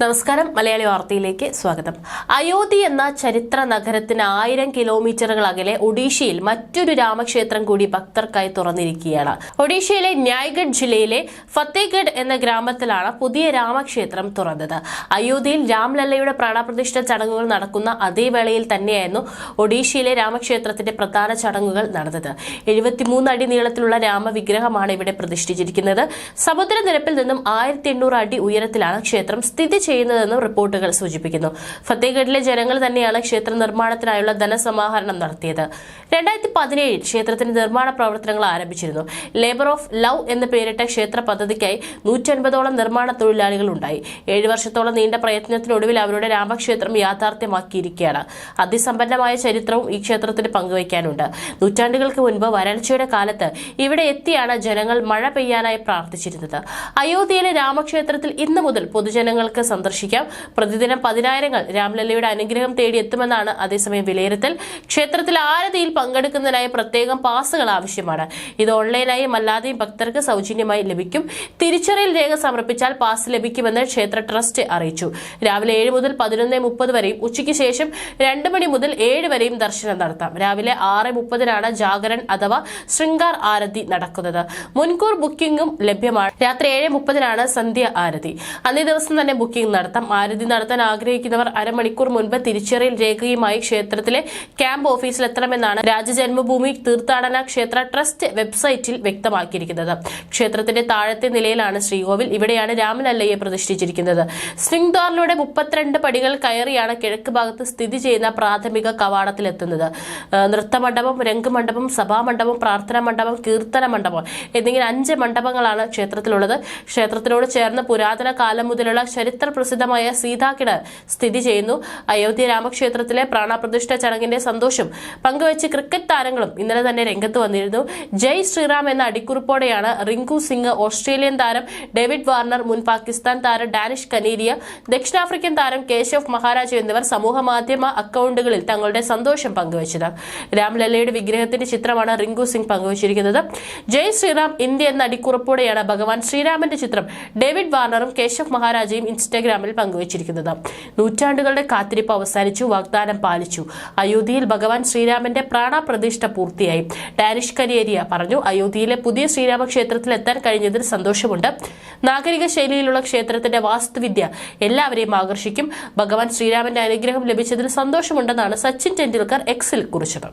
നമസ്കാരം, മലയാളി വാർത്തയിലേക്ക് സ്വാഗതം. അയോധ്യ എന്ന ചരിത്ര നഗരത്തിന് 1000 കിലോമീറ്ററുകൾ അകലെ ഒഡീഷയിൽ മറ്റൊരു രാമക്ഷേത്രം കൂടി ഭക്തർക്കായി തുറന്നിരിക്കുകയാണ്. ഒഡീഷയിലെ ന്യായ്ഗഡ് ജില്ലയിലെ ഫത്തേഗഡ് എന്ന ഗ്രാമത്തിലാണ് പുതിയ രാമക്ഷേത്രം തുറന്നത്. അയോധ്യയിൽ രാംലല്ലയുടെ പ്രാണപ്രതിഷ്ഠ ചടങ്ങുകൾ നടക്കുന്ന അതേ വേളയിൽ തന്നെയായിരുന്നു ഒഡീഷയിലെ രാമക്ഷേത്രത്തിന്റെ പ്രധാന ചടങ്ങുകൾ നടന്നത്. 73 അടി നീളത്തിലുള്ള രാമവിഗ്രഹമാണ് ഇവിടെ പ്രതിഷ്ഠിച്ചിരിക്കുന്നത്. സമുദ്രനിരപ്പിൽ നിന്നും 1800 അടി ഉയരത്തിലാണ് ക്ഷേത്രം സ്ഥിതി ചെയ്യുന്നതെന്നും റിപ്പോർട്ടുകൾ സൂചിപ്പിക്കുന്നു. ഫത്തേഗഡിലെ ജനങ്ങൾ തന്നെയാണ് ക്ഷേത്ര നിർമ്മാണത്തിനായുള്ള ധനസമാഹരണം നടത്തിയത്. 2017 ക്ഷേത്രത്തിന്റെ നിർമ്മാണ പ്രവർത്തനങ്ങൾ ആരംഭിച്ചിരുന്നു. ലേബർ ഓഫ് ലവ് എന്ന് പേരിട്ട ക്ഷേത്ര പദ്ധതിക്കായി 150ഓളം നിർമ്മാണ തൊഴിലാളികൾ ഉണ്ടായി. 7 വർഷത്തോളം നീണ്ട പ്രയത്നത്തിനൊടുവിൽ അവരുടെ രാമക്ഷേത്രം യാഥാർത്ഥ്യമാക്കിയിരിക്കുകയാണ്. അതിസമ്പന്നമായ ചരിത്രവും ഈ ക്ഷേത്രത്തിന് പങ്കുവയ്ക്കാനുണ്ട്. നൂറ്റാണ്ടുകൾക്ക് മുൻപ് വരൾച്ചയുടെ കാലത്ത് ഇവിടെ എത്തിയാണ് ജനങ്ങൾ മഴ പെയ്യാനായി പ്രാർത്ഥിച്ചിരുന്നത്. അയോധ്യയിലെ രാമക്ഷേത്രത്തിൽ ഇന്നു മുതൽ പൊതുജനങ്ങൾക്ക് സന്ദർശിക്കാം. പ്രതിദിനം 10,000 രാംലല്ലയുടെ അനുഗ്രഹം തേടി എത്തുമെന്നാണ് അതേസമയം വിലയിരുത്തൽ. ക്ഷേത്രത്തിൽ ആരതിയിൽ പങ്കെടുക്കുന്നതിനായി പ്രത്യേകം പാസുകൾ ആവശ്യമാണ്. ഇത് ഓൺലൈനായും അല്ലാതെയും ഭക്തർക്ക് സൗജന്യമായി ലഭിക്കും. തിരിച്ചറിയൽ രേഖ സമർപ്പിച്ചാൽ പാസ് ലഭിക്കുമെന്ന് ക്ഷേത്ര ട്രസ്റ്റ് അറിയിച്ചു. രാവിലെ 7 മുതൽ 11:30 വരെയും ഉച്ചയ്ക്ക് ശേഷം 2 മണി മുതൽ 7 വരെയും ദർശനം നടത്താം. രാവിലെ 6:30 ജാഗരൺ അഥവാ ശൃംഗാർ ആരതി നടക്കുന്നത്. മുൻകൂർ ബുക്കിംഗും ലഭ്യമാണ്. രാത്രി 7:30 സന്ധ്യ ആരതി. അന്നേ ദിവസം തന്നെ ബുക്കിംഗ് നടത്താം. ആരതി നടത്താൻ ആഗ്രഹിക്കുന്നവർ അരമണിക്കൂർ മുൻപ് തിരിച്ചറിയൽ രേഖയുമായി ക്ഷേത്രത്തിലെ ക്യാമ്പ് ഓഫീസിൽ എത്തണമെന്നാണ് രാജജന്മഭൂമി തീർത്ഥാടന ക്ഷേത്ര ട്രസ്റ്റ് വെബ്സൈറ്റിൽ വ്യക്തമാക്കിയിരിക്കുന്നത്. ക്ഷേത്രത്തിന്റെ താഴത്തെ നിലയിലാണ് ശ്രീകോവിൽ. ഇവിടെയാണ് രാമലല്ലയെ പ്രതിഷ്ഠിച്ചിരിക്കുന്നത്. സ്വിംഗ് ഡോറിലൂടെ 32 പടികൾ കയറിയാണ് കിഴക്ക് ഭാഗത്ത് സ്ഥിതി ചെയ്യുന്ന പ്രാഥമിക കവാടത്തിലെത്തുന്നത്. നൃത്തമണ്ഡപം, രംഗമണ്ഡപം, സഭാമണ്ഡപം, പ്രാർത്ഥനാ മണ്ഡപം, കീർത്തന മണ്ഡപം എന്നിങ്ങനെ 5 മണ്ഡപങ്ങളാണ് ക്ഷേത്രത്തിലുള്ളത്. ക്ഷേത്രത്തിനോട് ചേർന്ന് പുരാതന കാലം മുതലുള്ള ചരിത്ര പ്രസിദ്ധമായ സീതാകിണർ സ്ഥിതി ചെയ്യുന്നു. അയോധ്യ രാമക്ഷേത്രത്തിലെ പ്രാണപ്രതിഷ്ഠ ചടങ്ങിന്റെ സന്തോഷം പങ്കുവച്ച് ക്രിക്കറ്റ് താരങ്ങളും ഇന്നലെ തന്നെ രംഗത്ത് വന്നിരുന്നു. ജയ് ശ്രീറാം എന്ന അടിക്കുറിപ്പോടെയാണ് റിങ്കു സിംഗ്, ഓസ്ട്രേലിയൻ താരം ഡേവിഡ് വാർണർ, മുൻ പാകിസ്ഥാൻ താരം ഡാനിഷ് കനേരിയ, ദക്ഷിണാഫ്രിക്കൻ താരം കേശവ് മഹാരാജ് എന്നിവർ സമൂഹ മാധ്യമ അക്കൗണ്ടുകളിൽ തങ്ങളുടെ സന്തോഷം പങ്കുവച്ചത്. രാംലല്ലയുടെ വിഗ്രഹത്തിന്റെ ചിത്രമാണ് റിങ്കു സിംഗ് പങ്കുവച്ചിരിക്കുന്നത്. ജയ് ശ്രീറാം ഇന്ത്യ എന്ന അടിക്കുറിപ്പോടെയാണ് ഭഗവാൻ ശ്രീരാമന്റെ ചിത്രം ഡേവിഡ് വാർണറും കേശവ് മഹാരാജയും ഇൻസ്റ്റഗ്രാമിൽ പങ്കുവച്ചിരിക്കുന്നത്. നൂറ്റാണ്ടുകളുടെ കാത്തിരിപ്പ് അവസാനിച്ചു, വാഗ്ദാനം പാലിച്ചു. അയോധ്യയിൽ ഭഗവാൻ ശ്രീരാമന്റെ പ്രാണപ്രതിഷ്ഠ പൂർത്തിയായി. ഡാനിഷ് കനേരിയ പറഞ്ഞു, അയോധ്യയിലെ പുതിയ ശ്രീരാമ ക്ഷേത്രത്തിൽ എത്താൻ കഴിഞ്ഞതിൽ സന്തോഷമുണ്ട്. നാഗരിക ശൈലിയിലുള്ള ക്ഷേത്രത്തിന്റെ വാസ്തുവിദ്യ എല്ലാവരെയും ആകർഷിക്കും. ഭഗവാൻ ശ്രീരാമന്റെ അനുഗ്രഹം ലഭിച്ചതിൽ സന്തോഷമുണ്ടെന്നാണ് സച്ചിൻ ടെണ്ടുൽക്കർ എക്സിൽ കുറിച്ചത്.